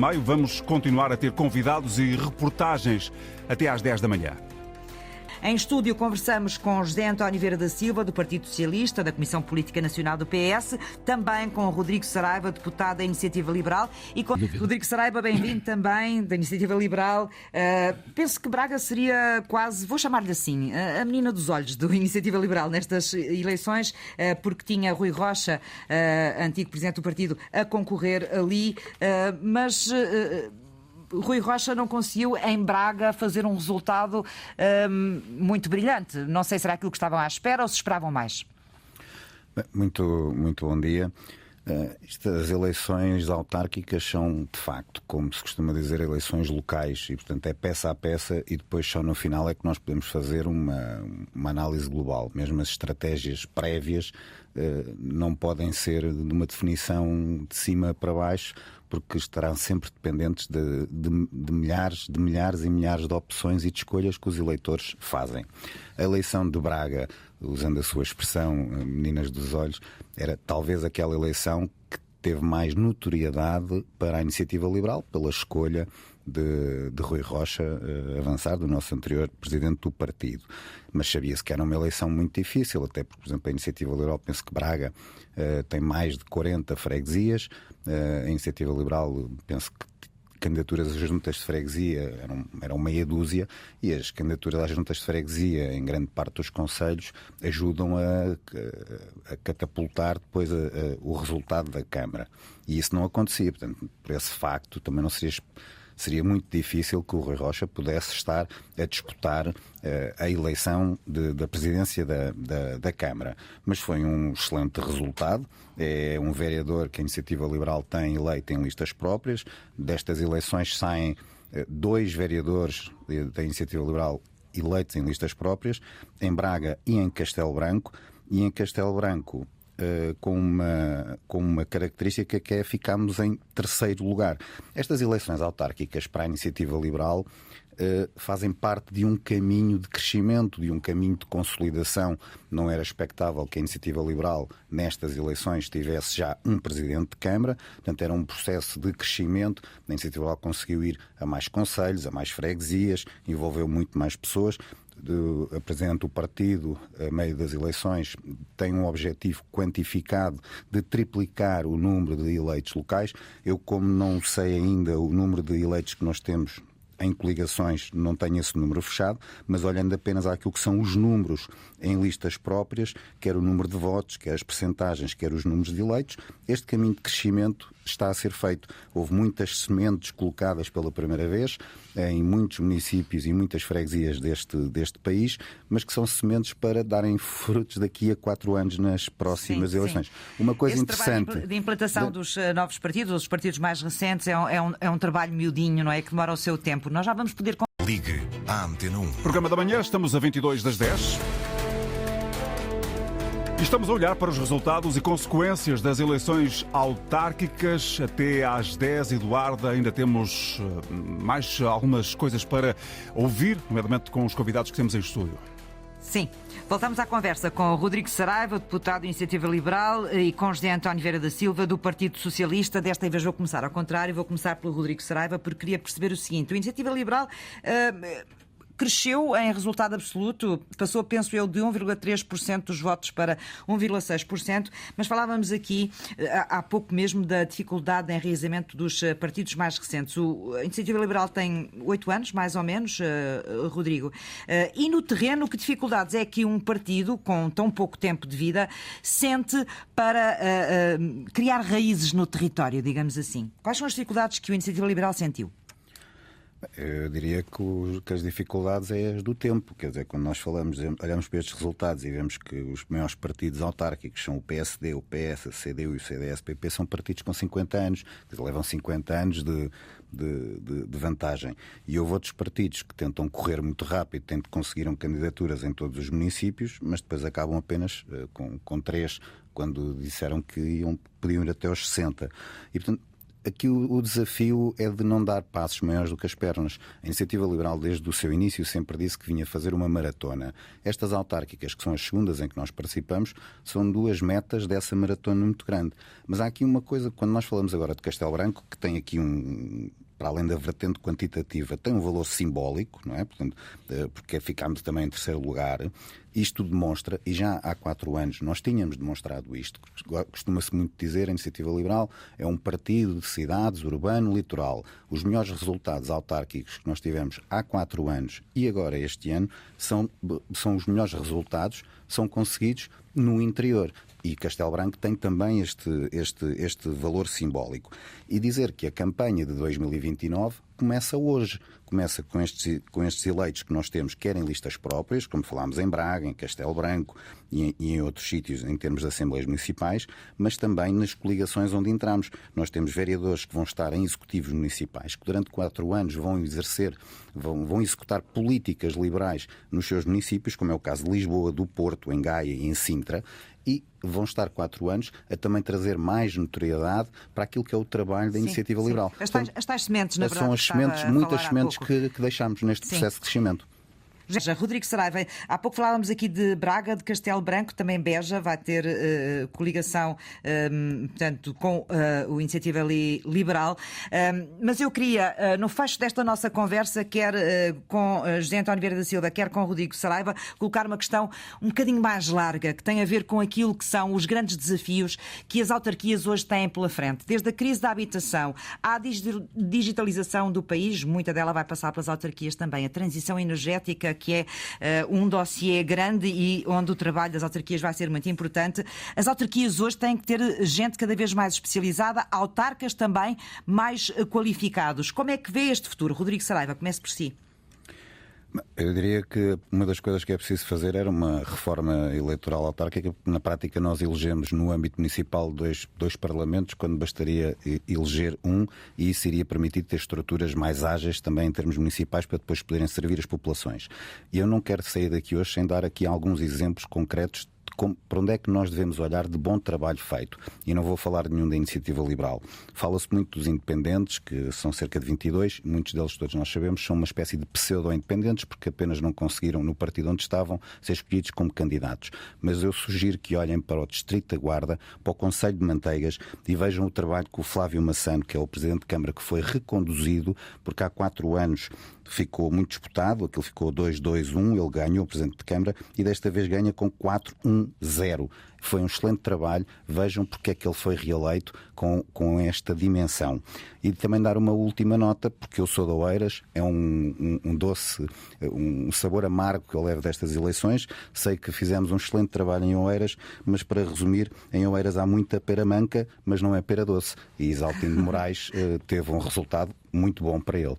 meio. Vamos continuar a ter convidados e reportagens até às 10 da manhã. Em estúdio conversamos com José António Vieira da Silva, do Partido Socialista, da Comissão Política Nacional do PS, também com Rodrigo Saraiva, deputado da Iniciativa Liberal, e com Rodrigo Saraiva, bem-vindo também, da Iniciativa Liberal. Penso que Braga seria quase, vou chamar-lhe assim, a menina dos olhos do Iniciativa Liberal nestas eleições, porque tinha Rui Rocha, antigo presidente do partido, a concorrer ali, mas Rui Rocha não conseguiu em Braga fazer um resultado muito brilhante. Não sei se era aquilo que estavam à espera ou se esperavam mais. Muito bom dia. Estas eleições autárquicas são, de facto, como se costuma dizer, eleições locais e, portanto, é peça a peça e depois só no final é que nós podemos fazer uma análise global. Mesmo as estratégias prévias não podem ser de uma definição de cima para baixo, porque estarão sempre dependentes de milhares e milhares de opções e de escolhas que os eleitores fazem. A eleição de Braga, usando a sua expressão, meninas dos olhos, era talvez aquela eleição que teve mais notoriedade para a Iniciativa Liberal, pela escolha de Rui Rocha avançar, do nosso anterior presidente do partido. Mas sabia-se que era uma eleição muito difícil, até porque, por exemplo, a Iniciativa Liberal, penso que Braga tem mais de 40 freguesias. A Iniciativa Liberal, penso que candidaturas às juntas de freguesia eram meia dúzia, e as candidaturas às juntas de freguesia em grande parte dos concelhos ajudam a catapultar depois o resultado da Câmara. E isso não acontecia, portanto, por esse facto também não seria muito difícil que o Rui Rocha pudesse estar a disputar a eleição da presidência da Câmara. Mas foi um excelente resultado. É um vereador que a Iniciativa Liberal tem eleito em listas próprias. Destas eleições saem 2 vereadores da Iniciativa Liberal eleitos em listas próprias, em Braga e em Castelo Branco. E em Castelo Branco, com uma característica que é ficarmos em terceiro lugar. Estas eleições autárquicas para a Iniciativa Liberal fazem parte de um caminho de crescimento, de um caminho de consolidação. Não era expectável que a Iniciativa Liberal nestas eleições tivesse já um presidente de Câmara, portanto era um processo de crescimento. A Iniciativa Liberal conseguiu ir a mais concelhos, a mais freguesias, envolveu muito mais pessoas. A Presidente do Partido, a meio das eleições, tem um objetivo quantificado de triplicar o número de eleitos locais. Eu, como não sei ainda o número de eleitos que nós temos em coligações, não tenho esse número fechado, mas olhando apenas àquilo que são os números em listas próprias, quer o número de votos, quer as percentagens, quer os números de eleitos, este caminho de crescimento está a ser feito. Houve muitas sementes colocadas pela primeira vez em muitos municípios e muitas freguesias deste país, mas que são sementes para darem frutos daqui a 4 anos nas próximas eleições. Uma coisa interessante... trabalho de implantação dos novos partidos, os partidos mais recentes, é um trabalho miudinho, não é? Que demora o seu tempo. Nós já vamos poder... Ligue à Antena 1. Programa da manhã, estamos a 22 das 10. E estamos a olhar para os resultados e consequências das eleições autárquicas até às 10. Eduardo, ainda temos mais algumas coisas para ouvir, nomeadamente com os convidados que temos em estúdio. Sim. Voltamos à conversa com o Rodrigo Saraiva, deputado da Iniciativa Liberal, e com José António Vieira da Silva, do Partido Socialista. Desta vez vou começar ao contrário, vou começar pelo Rodrigo Saraiva, porque queria perceber o seguinte. A Iniciativa Liberal cresceu em resultado absoluto, passou, penso eu, de 1,3% dos votos para 1,6%, mas falávamos aqui há pouco mesmo da dificuldade em enraizamento dos partidos mais recentes. A Iniciativa Liberal tem 8 anos, mais ou menos, Rodrigo. E no terreno, que dificuldades é que um partido com tão pouco tempo de vida sente para criar raízes no território, digamos assim? Quais são as dificuldades que a Iniciativa Liberal sentiu? Eu diria que as dificuldades é as do tempo. Quer dizer, quando nós olhamos para estes resultados e vemos que os maiores partidos autárquicos são o PSD, o PS, a CDU e o CDS-PP, são partidos com 50 anos. Quer dizer, levam 50 anos de vantagem. E houve outros partidos que tentam correr muito rápido, conseguiram candidaturas em todos os municípios, mas depois acabam apenas com 3, quando disseram que podiam ir até aos 60. E, portanto, Aqui o desafio é de não dar passos maiores do que as pernas. A Iniciativa Liberal, desde o seu início, sempre disse que vinha fazer uma maratona. Estas autárquicas, que são as segundas em que nós participamos, são 2 metas dessa maratona muito grande. Mas há aqui uma coisa, quando nós falamos agora de Castelo Branco, que tem aqui para além da vertente quantitativa, tem um valor simbólico, não é? Portanto, porque ficámos também em terceiro lugar. Isto demonstra, e já há 4 anos nós tínhamos demonstrado isto, costuma-se muito dizer, a Iniciativa Liberal é um partido de cidades, urbano, litoral. Os melhores resultados autárquicos que nós tivemos há 4 anos e agora este ano são os melhores resultados, são conseguidos no interior. E Castelo Branco tem também este valor simbólico. E dizer que a campanha de 2029 começa hoje. Começa com estes eleitos que nós temos, quer em listas próprias, como falámos em Braga, em Castelo Branco e em outros sítios em termos de assembleias municipais, mas também nas coligações onde entramos. Nós temos vereadores que vão estar em executivos municipais, que durante 4 anos vão executar políticas liberais nos seus municípios, como é o caso de Lisboa, do Porto, em Gaia e em Sintra, e vão estar 4 anos a também trazer mais notoriedade para aquilo que é o trabalho da Iniciativa Liberal. As tais sementes, na verdade, são as sementes, muitas sementes que deixamos neste processo de crescimento. Rodrigo Saraiva, há pouco falávamos aqui de Braga, de Castelo Branco, também Beja vai ter coligação portanto, com o Iniciativa Liberal. Mas eu queria, no fecho desta nossa conversa, quer com José António Vieira da Silva, quer com Rodrigo Saraiva, colocar uma questão um bocadinho mais larga, que tem a ver com aquilo que são os grandes desafios que as autarquias hoje têm pela frente. Desde a crise da habitação à digitalização do país, muita dela vai passar pelas autarquias também. A transição energética, que é um dossiê grande e onde o trabalho das autarquias vai ser muito importante. As autarquias hoje têm que ter gente cada vez mais especializada, autarcas também mais qualificados. Como é que vê este futuro? Rodrigo Saraiva, comece por si. Eu diria que uma das coisas que é preciso fazer era uma reforma eleitoral autárquica. Na prática, nós elegemos no âmbito municipal dois parlamentos, quando bastaria eleger um, e isso iria permitir ter estruturas mais ágeis também em termos municipais para depois poderem servir as populações. E eu não quero sair daqui hoje sem dar aqui alguns exemplos concretos para onde é que nós devemos olhar de bom trabalho feito. E não vou falar de nenhum da Iniciativa Liberal. Fala-se muito dos independentes, que são cerca de 22, muitos deles, todos nós sabemos, são uma espécie de pseudo-independentes, porque apenas não conseguiram, no partido onde estavam, ser escolhidos como candidatos. Mas eu sugiro que olhem para o Distrito da Guarda, para o Concelho de Manteigas, e vejam o trabalho que o Flávio Massano, que é o Presidente de Câmara, que foi reconduzido, porque há 4 anos ficou muito disputado, aquilo ficou 2-2-1, ele ganhou, o Presidente de Câmara, e desta vez ganha com 4-1-0. Foi um excelente trabalho, vejam porque é que ele foi reeleito com esta dimensão. E também dar uma última nota, porque eu sou de Oeiras, é um doce, um sabor amargo que eu levo destas eleições. Sei que fizemos um excelente trabalho em Oeiras, mas para resumir, em Oeiras há muita pera manca, mas não é pera doce. E Isaltino de Moraes teve um resultado muito bom para ele.